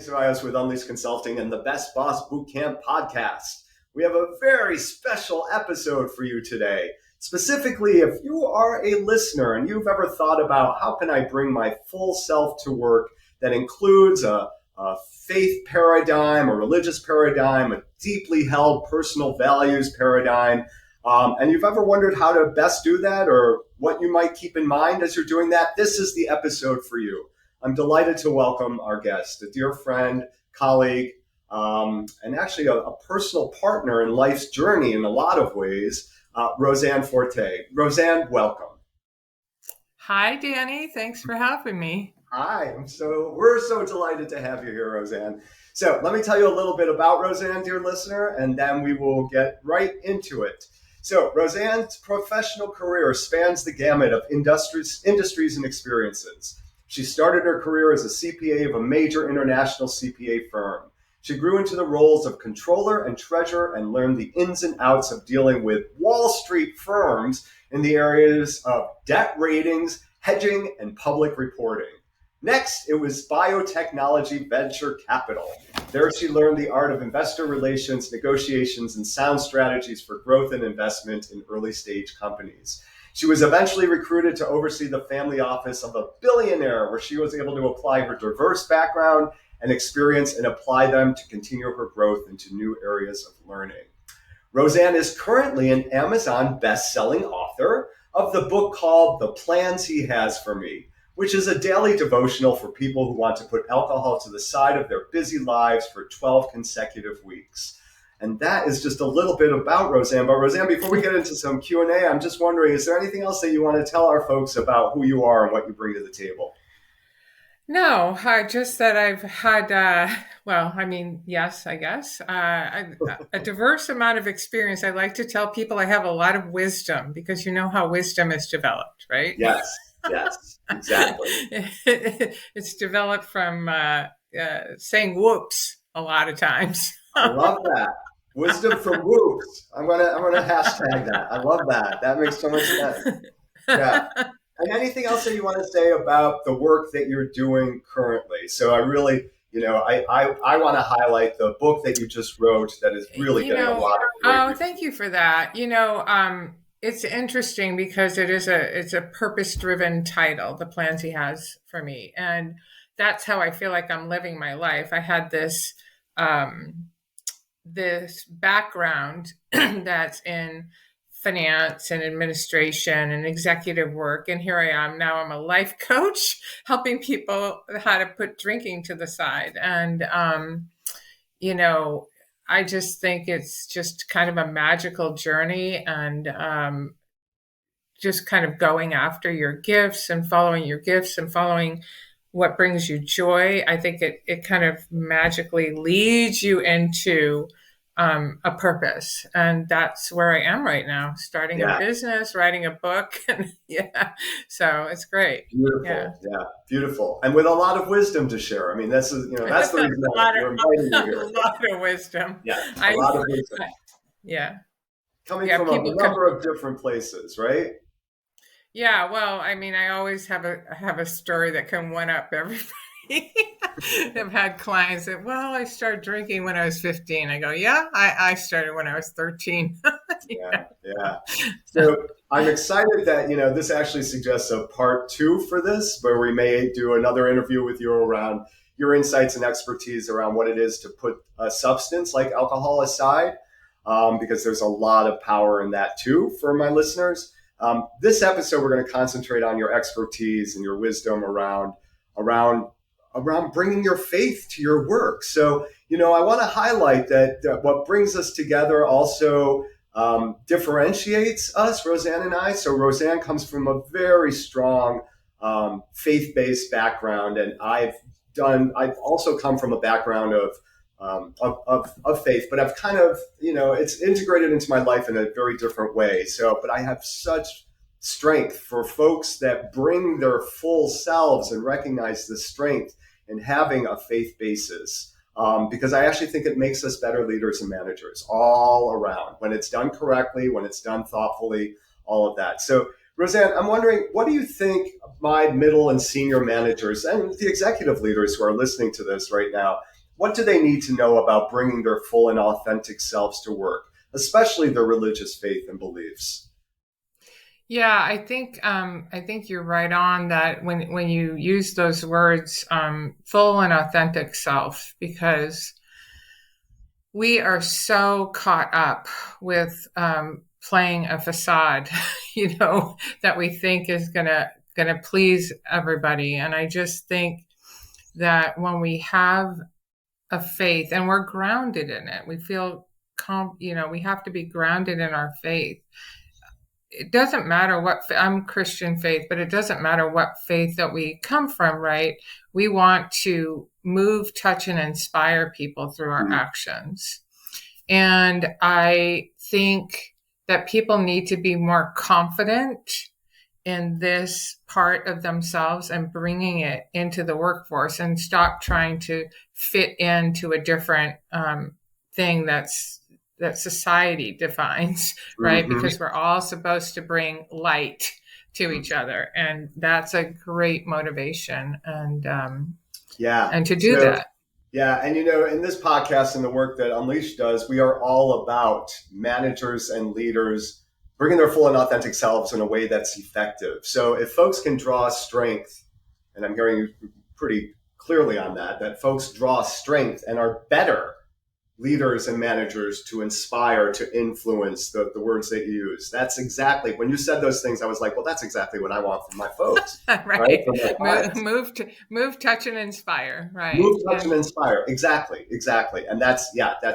Ceballos with Unleashed Consulting and the Best Boss Bootcamp podcast. We have a very special episode for you today. Specifically, if you are a listener and you've ever thought about how can I bring my full self to work that includes a faith paradigm, a religious paradigm, a deeply held personal values paradigm, and you've ever wondered how to best do that or what you might keep in mind as you're doing that, this is the episode for you. I'm delighted to welcome our guest, a dear friend, colleague, and actually a personal partner in life's journey in a lot of ways, Ann Forte. Ann, welcome. Hi, Danny. Thanks for having me. Hi. We're so delighted to have you here, Ann. So let me tell you a little bit about Ann, dear listener, and then we will get right into it. So Ann's professional career spans the gamut of industries and experiences. She started her career as a CPA of a major international CPA firm. She grew into the roles of controller and treasurer and learned the ins and outs of dealing with Wall Street firms in the areas of debt ratings, hedging, and public reporting. Next, it was biotechnology venture capital. There she learned the art of investor relations, negotiations, and sound strategies for growth and investment in early stage companies. She was eventually recruited to oversee the family office of a billionaire, where she was able to apply her diverse background and experience and apply them to continue her growth into new areas of learning. Ann is currently an Amazon best-selling author of the book called The Plans He Has for Me, which is a daily devotional for people who want to put alcohol to the side of their busy lives for 12 consecutive weeks. And that is just a little bit about Ann. But Ann, before we get into some Q&A, I'm just wondering, is there anything else that you want to tell our folks about who you are and what you bring to the table? No, just that I've had, yes, I guess, a diverse amount of experience. I like to tell people I have a lot of wisdom because you know how wisdom is developed, right? Yes, exactly. It's developed from saying whoops a lot of times. I love that. Wisdom from whoops. I'm gonna hashtag that. I love that. That makes so much sense. Yeah. And anything else that you want to say about the work that you're doing currently? So I really, I want to highlight the book that you just wrote that is really getting a lot of. Thank you for that. It's interesting because it's a purpose-driven title, The Plans He Has for Me, and that's how I feel like I'm living my life. I had this background that's in finance and administration and executive work. And here I am now. I'm a life coach helping people how to put drinking to the side. And, I just think it's just kind of a magical journey and just kind of going after your gifts and following what brings you joy. I think it kind of magically leads you into a purpose. And that's where I am right now, starting a business, writing a book. And so it's great. Beautiful. Yeah, beautiful. And with a lot of wisdom to share. I mean, that's the reason we're inviting you here. A lot of wisdom. Yeah, a lot of wisdom. Yeah. Coming from a number of different places, right? Yeah, well, I mean, I always have a story that can one up everybody. I've had clients that, I started drinking when I was 15. I go, I started when I was 13. Yeah. So I'm excited that, this actually suggests a part 2 for this, where we may do another interview with you around your insights and expertise around what it is to put a substance like alcohol aside, because there's a lot of power in that too for my listeners. This episode, we're going to concentrate on your expertise and your wisdom around bringing your faith to your work. So, I want to highlight that what brings us together also differentiates us, Ann and I. So Ann comes from a very strong faith-based background, and I've also come from a background of faith, but I've kind of, it's integrated into my life in a very different way. So, but I have such strength for folks that bring their full selves and recognize the strength in having a faith basis, because I actually think it makes us better leaders and managers all around when it's done correctly, when it's done thoughtfully, all of that. So Ann, I'm wondering, what do you think my middle and senior managers and the executive leaders who are listening to this right now, what do they need to know about bringing their full and authentic selves to work, especially their religious faith and beliefs? Yeah, I think you're right on that when you use those words, full and authentic self, because we are so caught up with playing a facade, that we think is gonna please everybody. And I just think that when we have a faith and we're grounded in it, we feel we have to be grounded in our faith. It doesn't matter I'm Christian faith, but it doesn't matter what faith that we come from, right? We want to move, touch, and inspire people through our actions. And I think that people need to be more confident in this part of themselves and bringing it into the workforce, and stop trying to fit into a different thing that society defines, right? Mm-hmm. Because we're all supposed to bring light to each other, and that's a great motivation, Yeah. and to do that. Yeah, and in this podcast and the work that Unleashed does, we are all about managers and leaders bringing their full and authentic selves in a way that's effective. So if folks can draw strength, and I'm hearing you pretty clearly on that folks draw strength and are better leaders and managers to inspire, to influence, the words that you use. That's exactly, when you said those things, I was like, well, that's exactly what I want from my folks. Right. From my Move, touch, and inspire. Right. Move, touch, and inspire. Exactly. And that's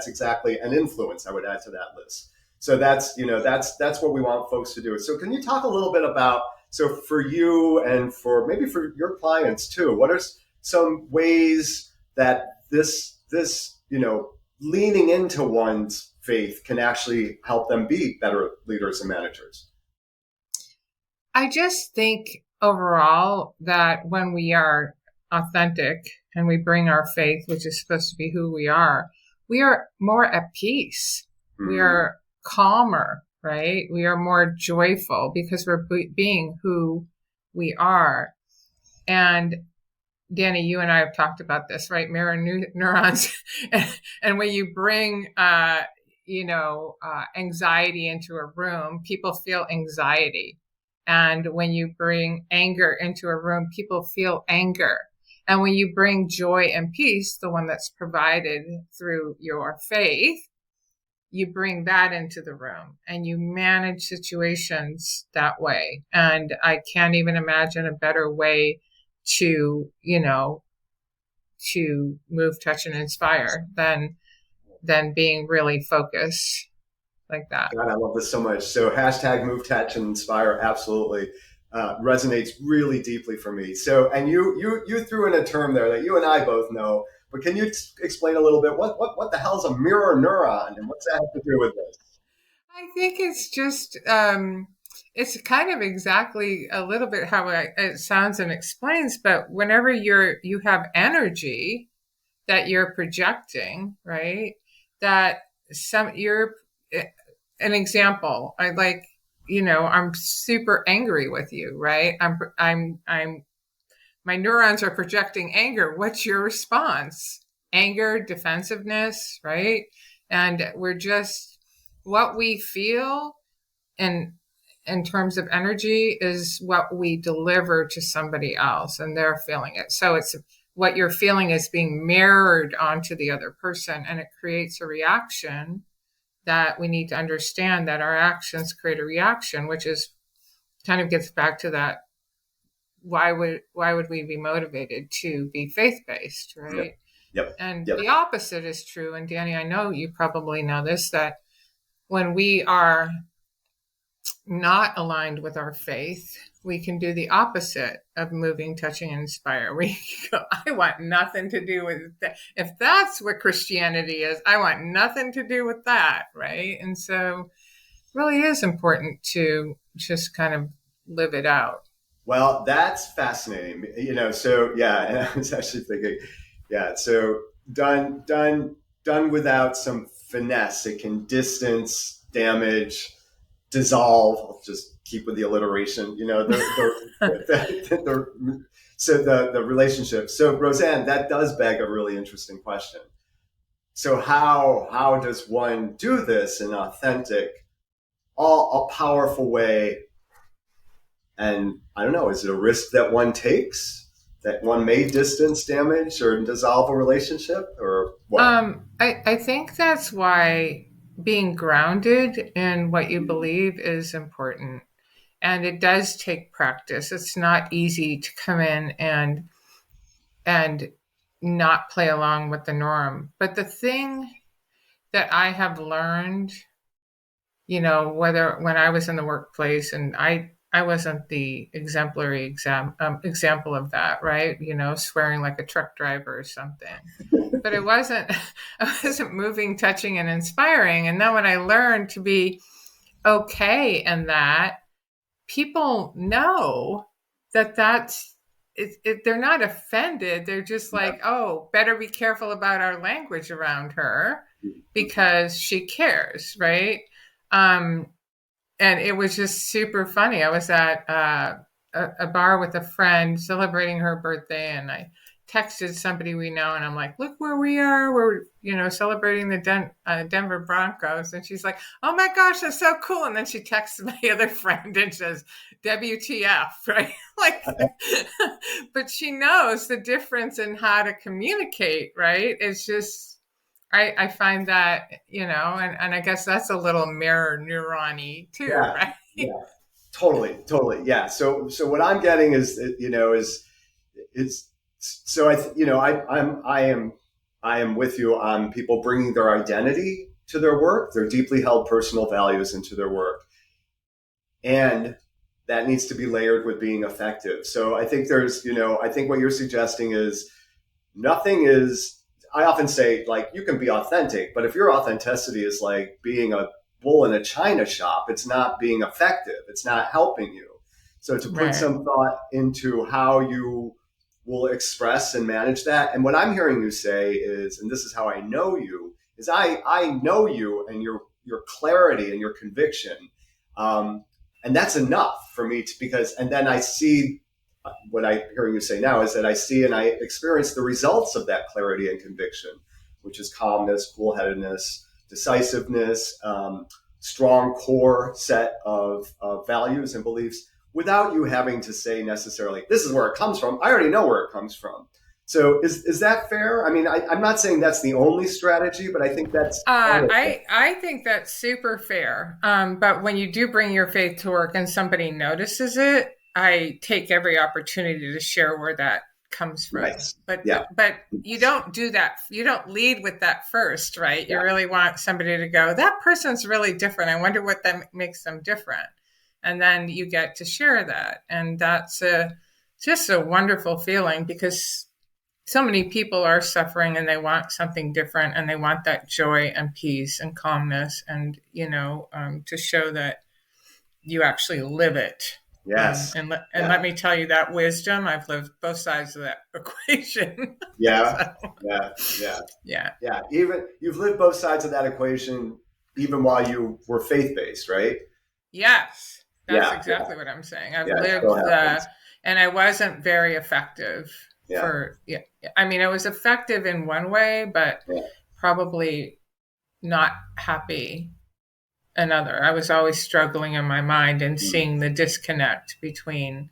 exactly an influence I would add to that list. So that's what we want folks to do. So can you talk a little bit about, so for you and for maybe for your clients too, what are some ways that this leaning into one's faith can actually help them be better leaders and managers? I just think overall that when we are authentic and we bring our faith, which is supposed to be who we are more at peace. Mm-hmm. We are calmer, right? We are more joyful because we're being who we are. And Danny, you and I have talked about this, right? Mirror neurons. And when you bring, anxiety into a room, people feel anxiety. And when you bring anger into a room, people feel anger. And when you bring joy and peace, the one that's provided through your faith, you bring that into the room and you manage situations that way. And I can't even imagine a better way to move, touch, and inspire than being really focused like that. God, I love this so much. So hashtag move, touch, and inspire absolutely resonates really deeply for me. So, and you threw in a term there that you and I both know, but can you explain a little bit what the hell is a mirror neuron and what's that have to do with this? I think it's just it's kind of exactly a little bit how it sounds and explains, but whenever you have energy that you're projecting, right? That you're an example. I'm super angry with you, right? I'm my neurons are projecting anger. What's your response? Anger, defensiveness, right? And we're just, what we feel in terms of energy is what we deliver to somebody else, and they're feeling it. So it's what you're feeling is being mirrored onto the other person, and it creates a reaction that we need to understand, that our actions create a reaction, which is kind of gets back to that. Why would we be motivated to be faith-based, right? Yep. And the opposite is true. And Danny, I know you probably know this, that when we are not aligned with our faith, we can do the opposite of moving, touching, and inspire. We go, I want nothing to do with that. If that's what Christianity is, I want nothing to do with that, right? And so it really is important to just kind of live it out. Well, that's fascinating. So yeah, and I was actually thinking, so done without some finesse, it can distance, damage, dissolve. I'll just keep with the alliteration. So the relationship. So Roseanne, that does beg a really interesting question. So how does one do this in authentic, all a powerful way? And I don't know, is it a risk that one takes, that one may distance damage or dissolve a relationship, or what? I think that's why being grounded in what you believe is important. And it does take practice. It's not easy to come in and not play along with the norm. But the thing that I have learned, whether when I was in the workplace, and I wasn't the exemplary example of that, right? Swearing like a truck driver or something. But it wasn't I wasn't moving, touching, and inspiring. And then when I learned to be okay in that, people know that's they're not offended. They're just like, oh, better be careful about our language around her because she cares, right? um and it was just super funny. I was at a bar with a friend celebrating her birthday, and I texted somebody we know, and I'm like, "Look where we are. We're celebrating the Denver Broncos." And she's like, "Oh my gosh, that's so cool!" And then she texts my other friend and says, "WTF?" Right? Like, but she knows the difference in how to communicate. Right? It's just. I find that, and I guess that's a little mirror neurony too, Yeah, right? yeah, totally, totally. Yeah. So what I'm getting is, is so I am with you on people bringing their identity to their work, their deeply held personal values into their work, and that needs to be layered with being effective. So I think I think what you're suggesting is nothing is. I often say, like, you can be authentic, but if your authenticity is like being a bull in a china shop, it's not being effective. It's not helping you. So to put Right. some thought into how you will express and manage that. And what I'm hearing you say is, and this is how I know you, is I know you and your clarity and your conviction. Um, and that's enough for me to, because, and then I see what I'm hearing you say now is that I see and I experience the results of that clarity and conviction, which is calmness, cool headedness, decisiveness, strong core set of values and beliefs without you having to say necessarily, this is where it comes from. I already know where it comes from. So is that fair? I mean, I'm not saying that's the only strategy, but I think that's part of it. I think that's super fair. But when you do bring your faith to work and somebody notices it, I take every opportunity to share where that comes from. Nice. But Yeah. but you don't do that. You don't lead with that first, right? You Yeah. really want somebody to go, that person's really different. I wonder what that makes them different. And then you get to share that, and that's just a wonderful feeling because so many people are suffering and they want something different, and they want that joy and peace and calmness, and to show that you actually live it. Yes. And Yeah. let me tell you that wisdom, I've lived both sides of that equation. Yeah. So Yeah. Yeah. yeah. Yeah, even you've lived both sides of that equation, even while you were faith based, right? Yes, that's Yeah, yeah, exactly what I'm saying. I've yeah. It still lived happens. and I wasn't very effective Yeah, yeah. I mean, I was effective in one way, but yeah. probably not happy another. I was always struggling in my mind and Mm. seeing the disconnect between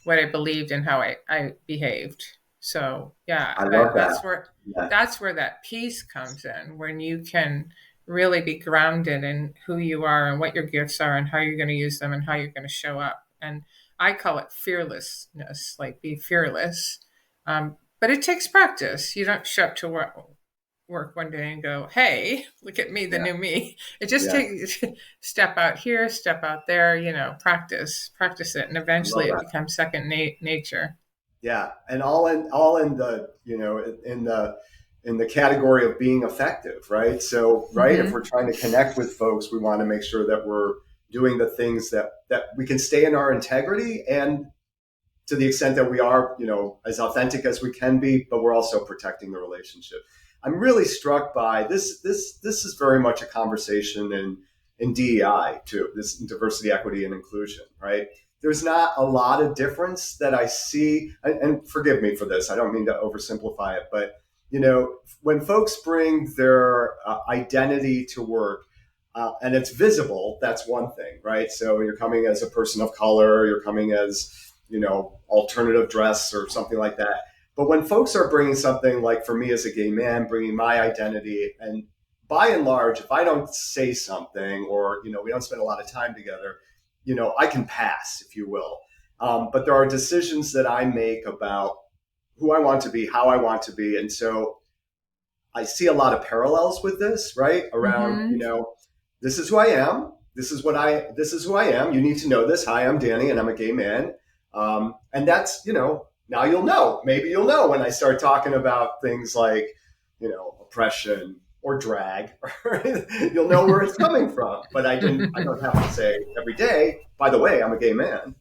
what I believed and how I behaved. So yeah, I love that. Yeah, that's where that peace comes in, when you can really be grounded in who you are and what your gifts are and how you're going to use them and how you're going to show up. And I call it fearlessness, like be fearless. But it takes practice. You don't show up to work one day and go, "Hey, look at me, the yeah, new me." It just yeah. takes step out here, step out there. Practice it, and I love eventually it that. becomes second nature. Yeah, and all in the in the category of being effective, right? So, right, if we're Mm-hmm. trying to connect with folks, we want to make sure that we're doing the things that we can stay in our integrity, and to the extent that we are, as authentic as we can be, but we're also protecting the relationship. I'm really struck by this. This is very much a conversation in DEI too. This diversity, equity, and inclusion, right? There's not a lot of difference that I see, and forgive me for this. I don't mean to oversimplify it, but when folks bring their identity to work, and it's visible, that's one thing, right? So you're coming as a person of color, you're coming as, alternative dress or something like that. But when folks are bringing something like, for me as a gay man, bringing my identity, and by and large, if I don't say something, or, we don't spend a lot of time together, I can pass, if you will. But there are decisions that I make about who I want to be, how I want to be. And so I see a lot of parallels with this, right? Around, Mm-hmm. this is who I am. This is who I am. You need to know this. Hi, I'm Danny, and I'm a gay man. And that's, now you'll know. Maybe you'll know when I start talking about things like, oppression or drag. You'll know where it's coming from. But I don't have to say every day, by the way, I'm a gay man.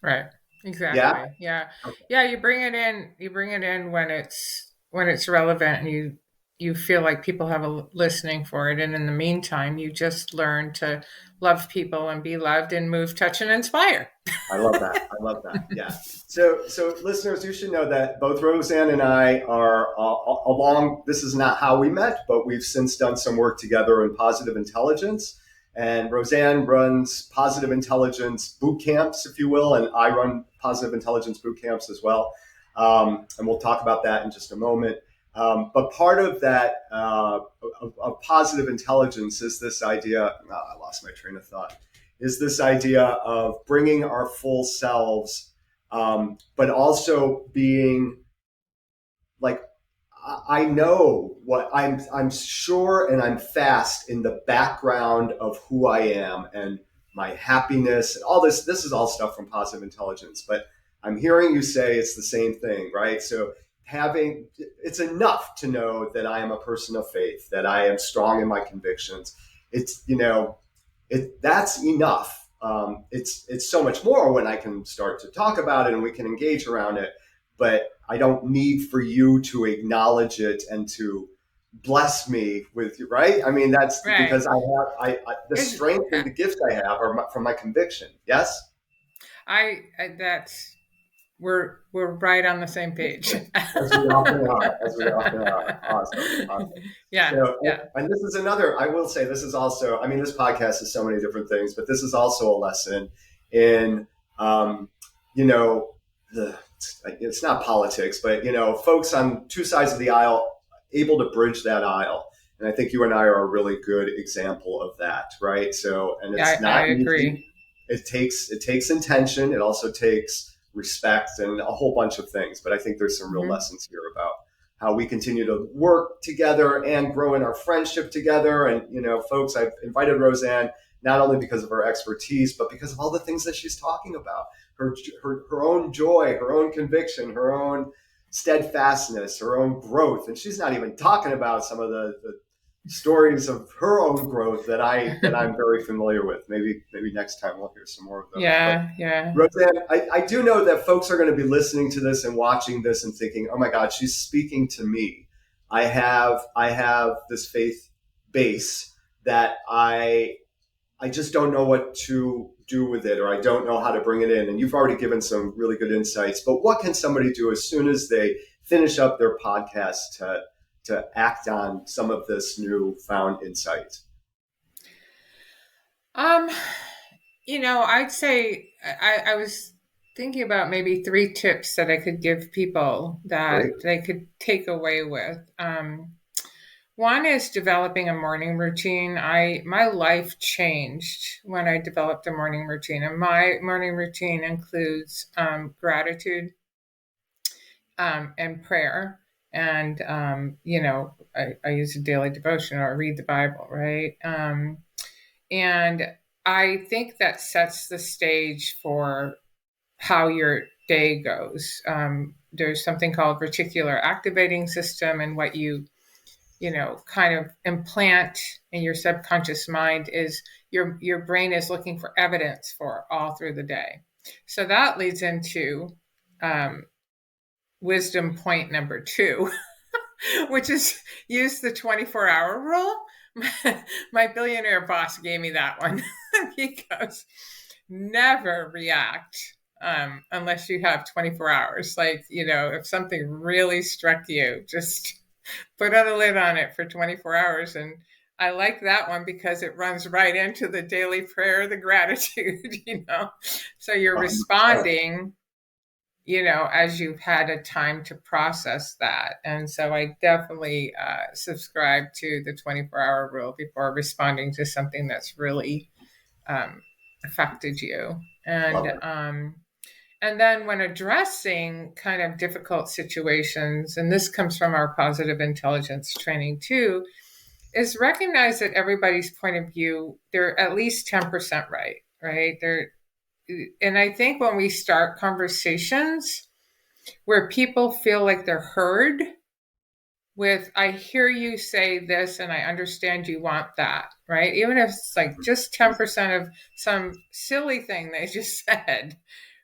Right. Yeah. Exactly. Yeah. Okay. Yeah, you bring it in when it's relevant, and you feel like people have a listening for it, and in the meantime you just learn to love people and be loved and move, touch, and inspire. I love that. I love that. Yeah. So listeners, you should know that both Roseanne and I are along. This is not how we met, but we've since done some work together in positive intelligence. And Roseanne runs positive intelligence boot camps, if you will, and I run positive intelligence boot camps as well. And we'll talk about that in just a moment. But part of that of positive intelligence is this idea. Oh, I lost my train of thought. Is this idea of bringing our full selves, but also being like, I know what I'm sure, and I'm fast in the background of who I am and my happiness and all this. This is all stuff from positive intelligence, but I'm hearing you say it's the same thing, right? So it's enough to know that I am a person of faith, that I am strong in my convictions. It's, that's enough. It's so much more when I can start to talk about it and we can engage around it. But I don't need for you to acknowledge it and to bless me with you, right? I mean, that's Right. because I the Is strength and the gifts I have are from my conviction. Yes. I that's we're right on the same page. As we often are, as we often are. Awesome, awesome. Yeah, So, yeah. and this is another. I will say this is also. I mean, this podcast is so many different things, but this is also a lesson in, um, you know, it's not politics, but folks on two sides of the aisle able to bridge that aisle. And I think you and I are a really good example of that, right? So, and it's I not easy. agree. It takes intention. It also takes respect and a whole bunch of things. But I think there's some real Hmm. lessons here about how we continue to work together and grow in our friendship together. And folks, I've invited Roseanne not only because of her expertise, but because of all the things that she's talking about. Her own joy, her own conviction, her own steadfastness, her own growth. And she's not even talking about some of the stories of her own growth that I'm very familiar with. Maybe next time we'll hear some more of those. But Yeah, yeah. Roseanne, I do know that folks are going to be listening to this and watching this and thinking, "Oh my God, she's speaking to me." I have this faith base that I just don't know what to do with it, or I don't know how to bring it in. And you've already given some really good insights. But what can somebody do as soon as they finish up their podcast to act on some of this newfound insight? Um, I'd say I was thinking about maybe three tips that I could give people that Great. they could take away with. One is developing a morning routine. My life changed when I developed a morning routine, and my morning routine includes gratitude and prayer. And I use a daily devotion or read the Bible, right? And I think that sets the stage for how your day goes. There's something called reticular activating system, and what you kind of implant in your subconscious mind is your brain is looking for evidence for all through the day. So that leads into um, wisdom point number two, which is use the 24-hour rule. My billionaire boss gave me that one. He goes, never react unless you have 24 hours. Like, if something really struck you, just put on a lid on it for 24 hours. And I like that one because it runs right into the daily prayer, the gratitude, So you're 100%. responding, as you've had a time to process that. And so I definitely subscribe to the 24-hour rule before responding to something that's really um, affected you. Love it. And then when addressing kind of difficult situations, and this comes from our positive intelligence training too, is recognize that everybody's point of view, they're at least 10% right, right? And I think when we start conversations where people feel like they're heard with, I hear you say this and I understand you want that, right? Even if it's like just 10% of some silly thing they just said,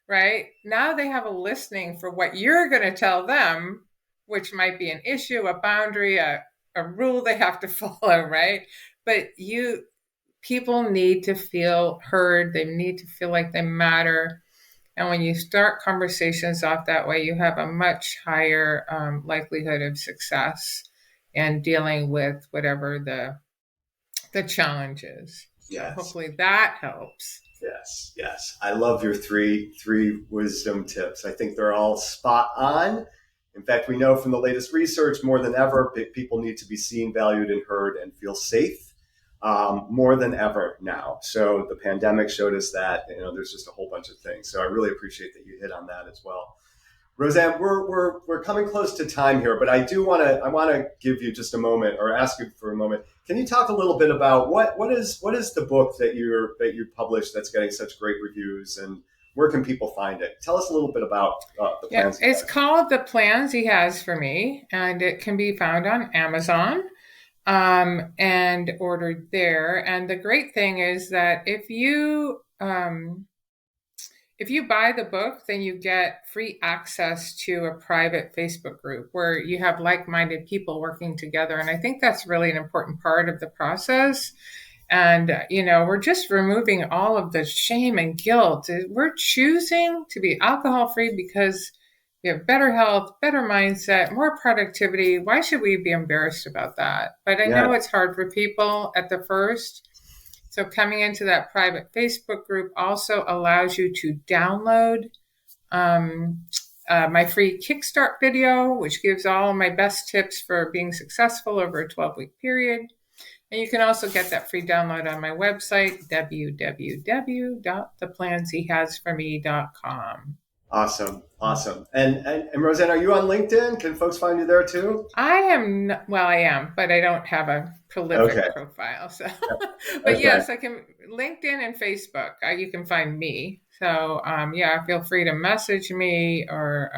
right? Now they have a listening for what you're going to tell them, which might be an issue, a boundary, a rule they have to follow, right? But people need to feel heard. They need to feel like they matter. And when you start conversations off that way, you have a much higher likelihood of success and dealing with whatever the challenge is. So Yes. hopefully that helps. Yes, yes. I love your three wisdom tips. I think they're all spot on. In fact, we know from the latest research more than ever, people need to be seen, valued, and heard, and feel safe more than ever now. So the pandemic showed us that. There's just a whole bunch of things. So I really appreciate that you hit on that as well. Roseanne, we're coming close to time here, but I want to give you just a moment or ask you for a moment. Can you talk a little bit about what is the book that you published that's getting such great reviews, and where can people find it? Tell us a little bit about the Yeah, plans. it's called The Plans He Has for Me, and it can be found on Amazon and ordered there. And the great thing is that if you buy the book, then you get free access to a private Facebook group where you have like-minded people working together. And I think that's really an important part of the process. And, we're just removing all of the shame and guilt. We're choosing to be alcohol free because we have better health, better mindset, more productivity. Why should we be embarrassed about that? But I Yeah, know it's hard for people at the first. So coming into that private Facebook group also allows you to download um, my free Kickstart video, which gives all of my best tips for being successful over a 12-week period. And you can also get that free download on my website, www.theplansehasforme.com. awesome, awesome. And Roseanne, are you on LinkedIn? Can folks find you there too? I am, but I don't have a Okay, prolific profile. So, but okay, yes, I can LinkedIn and Facebook. You can find me. So, yeah, feel free to message me or,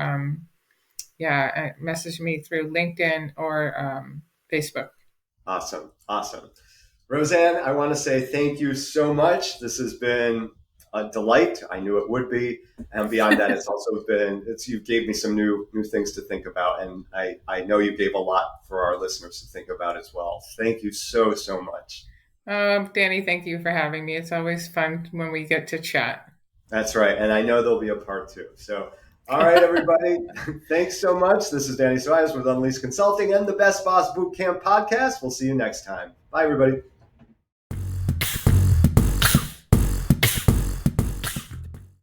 message me through LinkedIn or Facebook. awesome, awesome. Roseanne, I want to say thank you so much. This has been a delight. I knew it would be, and beyond that, you gave me some new things to think about, and I know you gave a lot for our listeners to think about as well. Thank you so much. Danny, thank you for having me. It's always fun when we get to chat. That's right, and I know there'll be a part two. So, all right, everybody, thanks so much. This is Danny Suarez with Unleashed Consulting and the Best Boss Bootcamp podcast. We'll see you next time. Bye, everybody.